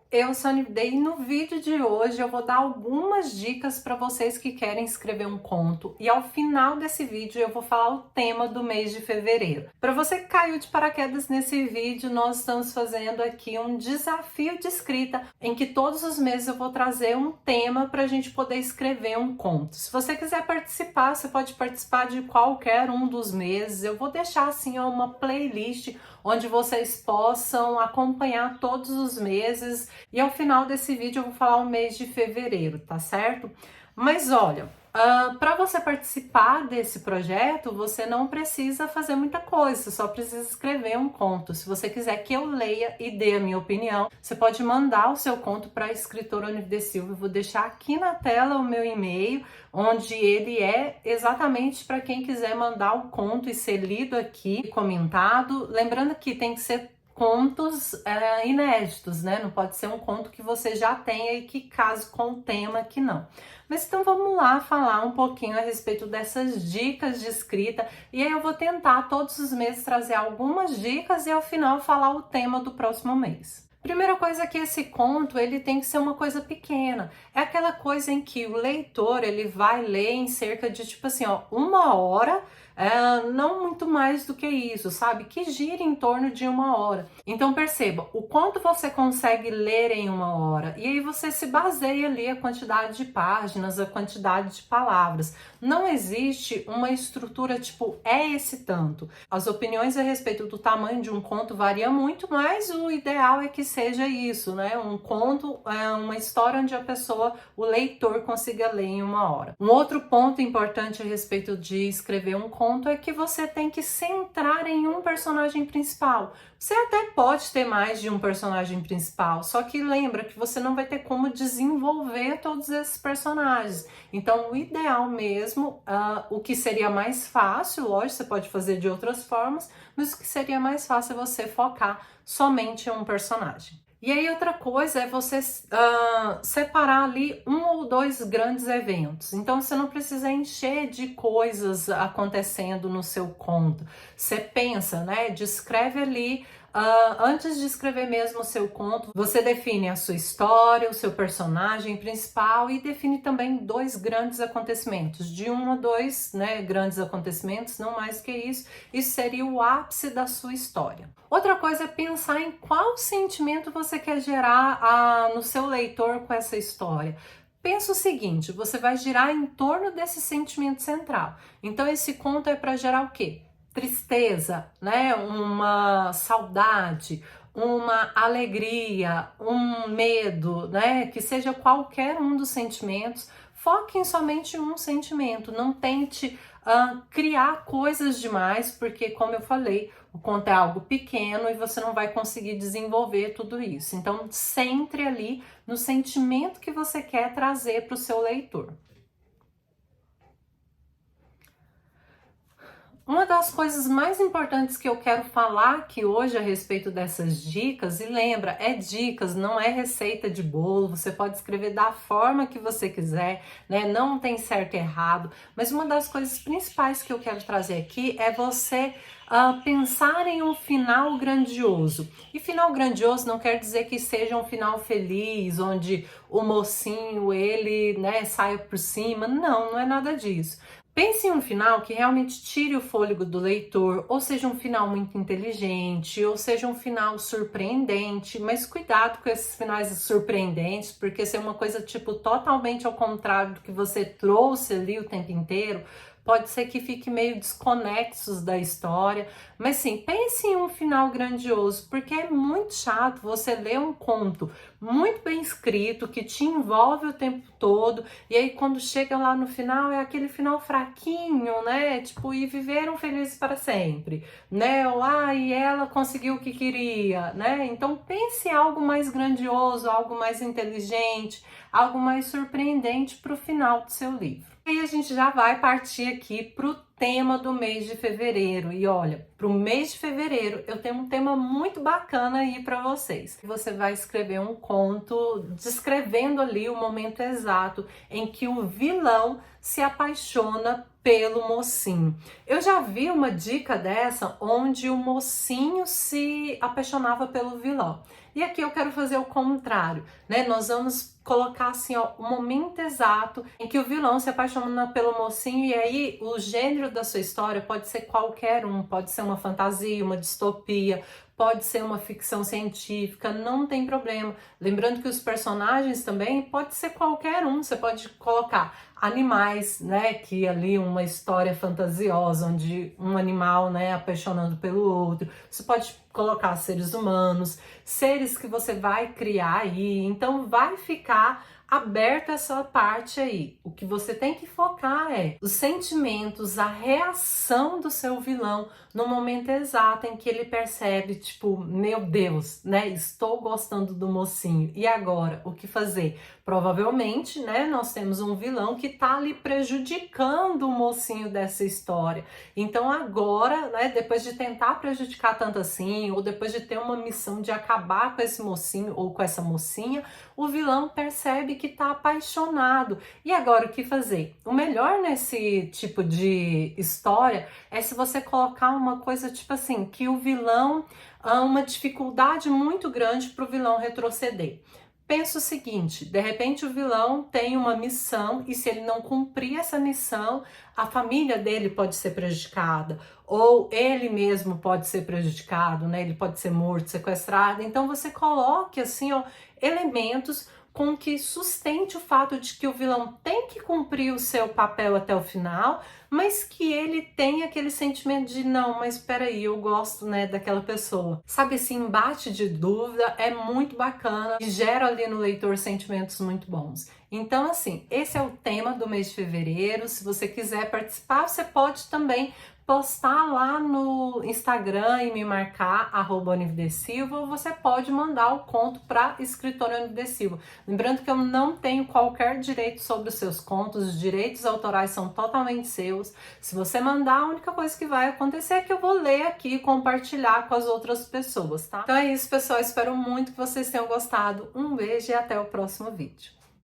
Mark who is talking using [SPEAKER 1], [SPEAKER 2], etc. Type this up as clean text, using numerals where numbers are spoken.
[SPEAKER 1] Eu sou a Nivday e no vídeo de hoje eu vou dar algumas dicas para vocês que querem escrever um conto e ao final desse vídeo eu vou falar o tema do mês de fevereiro. Para você que caiu de paraquedas nesse vídeo, nós estamos fazendo aqui um desafio de escrita em que todos os meses eu vou trazer um tema para a gente poder escrever um conto. Se você quiser participar, você pode participar de qualquer um dos meses. Eu vou deixar assim uma playlist onde vocês possam acompanhar todos os meses e ao final desse vídeo eu vou falar o mês de fevereiro, tá certo? Mas olha, para você participar desse projeto, você não precisa fazer muita coisa, você só precisa escrever um conto. Se você quiser que eu leia e dê a minha opinião, você pode mandar o seu conto para a escritora Nivday Silva. Eu vou deixar aqui na tela o meu e-mail, onde ele é exatamente para quem quiser mandar o conto e ser lido aqui, comentado. Lembrando que tem que ser contos inéditos, né? Não pode ser um conto que você já tenha e que case com o tema que não. Mas então vamos lá falar um pouquinho a respeito dessas dicas de escrita e aí eu vou tentar todos os meses trazer algumas dicas e ao final falar o tema do próximo mês. Primeira coisa é que esse conto ele tem que ser uma coisa pequena. É aquela coisa em que o leitor ele vai ler em cerca de tipo assim, ó, 1 hora, não muito mais do que isso, sabe? Que gira em torno de 1 hora. Então perceba o quanto você consegue ler em 1 hora e aí você se baseia ali a quantidade de páginas, a quantidade de palavras. Não existe uma estrutura tipo é esse tanto. As opiniões a respeito do tamanho de um conto variam muito, mas o ideal é que seja isso, né? Um conto é uma história onde a pessoa, o leitor, consiga ler em 1 hora. Um outro ponto importante a respeito de escrever um conto é que você tem que centrar em um personagem principal. Você até pode ter mais de um personagem principal, só que lembra que você não vai ter como desenvolver todos esses personagens. Então, o ideal mesmo, o que seria mais fácil, lógico, você pode fazer de outras formas, mas o que seria mais fácil é você focar somente em um personagem. E aí outra coisa é você separar ali 1 ou 2 grandes eventos. Então você não precisa encher de coisas acontecendo no seu conto. Você pensa, né? Descreve ali, antes de escrever mesmo o seu conto, você define a sua história, o seu personagem principal e define também 2 grandes acontecimentos. De 1 a 2, né, grandes acontecimentos, não mais que isso. Isso seria o ápice da sua história. Outra coisa é pensar em qual sentimento você quer gerar no seu leitor com essa história. Pensa o seguinte, você vai girar em torno desse sentimento central. Então esse conto é para gerar o quê? Tristeza, né? Uma saudade, uma alegria, um medo, né? Que seja qualquer um dos sentimentos. Foque em somente um sentimento. Não tente criar coisas demais, porque, como eu falei, o conto é algo pequeno e você não vai conseguir desenvolver tudo isso. Então, centre ali no sentimento que você quer trazer para o seu leitor. Uma das coisas mais importantes que eu quero falar aqui hoje a respeito dessas dicas, e lembra, é dicas, não é receita de bolo, você pode escrever da forma que você quiser, né? Não tem certo e errado, mas uma das coisas principais que eu quero trazer aqui é você pensar em um final grandioso. E final grandioso não quer dizer que seja um final feliz, onde o mocinho, ele, né, saia por cima, não é nada disso. Pense em um final que realmente tire o fôlego do leitor, ou seja, um final muito inteligente, ou seja, um final surpreendente, mas cuidado com esses finais surpreendentes, porque se é uma coisa tipo totalmente ao contrário do que você trouxe ali o tempo inteiro, pode ser que fique meio desconexos da história, mas sim, pense em um final grandioso, porque é muito chato você ler um conto muito bem escrito, que te envolve o tempo todo, e aí quando chega lá no final, é aquele final fraquinho, né? Tipo, e viveram felizes para sempre, né? Ou, e ela conseguiu o que queria, né? Então pense em algo mais grandioso, algo mais inteligente, algo mais surpreendente para o final do seu livro. E a gente já vai partir aqui para o tema do mês de fevereiro. E olha, para o mês de fevereiro eu tenho um tema muito bacana aí para vocês. Você vai escrever um conto descrevendo ali o momento exato em que o vilão se apaixona pelo mocinho. Eu já vi uma dica dessa onde o mocinho se apaixonava pelo vilão. E aqui eu quero fazer o contrário, né? Nós vamos colocar assim, ó, o momento exato em que o vilão se apaixona pelo mocinho, e aí o gênero da sua história pode ser qualquer um, pode ser uma fantasia, uma distopia, pode ser uma ficção científica, não tem problema. Lembrando que os personagens também pode ser qualquer um, você pode colocar animais, né, que ali uma história fantasiosa onde um animal, né, apaixonando pelo outro. Você pode colocar seres humanos, seres que você vai criar aí, então vai ficar aberta essa parte aí. O que você tem que focar é os sentimentos, a reação do seu vilão no momento exato em que ele percebe, tipo, meu Deus, né, estou gostando do mocinho. E agora, o que fazer? Provavelmente, né, nós temos um vilão que tá ali prejudicando o mocinho dessa história. Então agora, né, depois de tentar prejudicar tanto assim, ou depois de ter uma missão de acabar com esse mocinho ou com essa mocinha, o vilão percebe que tá apaixonado. E agora o que fazer? O melhor nesse tipo de história é se você colocar uma coisa tipo assim, que o vilão há uma dificuldade muito grande para o vilão retroceder. Pensa o seguinte, de repente o vilão tem uma missão e se ele não cumprir essa missão, a família dele pode ser prejudicada, ou ele mesmo pode ser prejudicado, né? Ele pode ser morto, sequestrado. Então você coloque assim, ó, elementos com que sustente o fato de que o vilão tem que cumprir o seu papel até o final, mas que ele tem aquele sentimento de não, mas espera aí, eu gosto, né, daquela pessoa. Sabe, esse embate de dúvida é muito bacana e gera ali no leitor sentimentos muito bons. Então, assim, esse é o tema do mês de fevereiro. Se você quiser participar, você pode também postar lá no Instagram e me marcar @OnivDeSilva, ou você pode mandar o conto para escritora OnivDeSilva. Lembrando que eu não tenho qualquer direito sobre os seus contos, os direitos autorais são totalmente seus. Se você mandar, a única coisa que vai acontecer é que eu vou ler aqui e compartilhar com as outras pessoas, tá? Então é isso, pessoal, espero muito que vocês tenham gostado. Um beijo e até o próximo vídeo.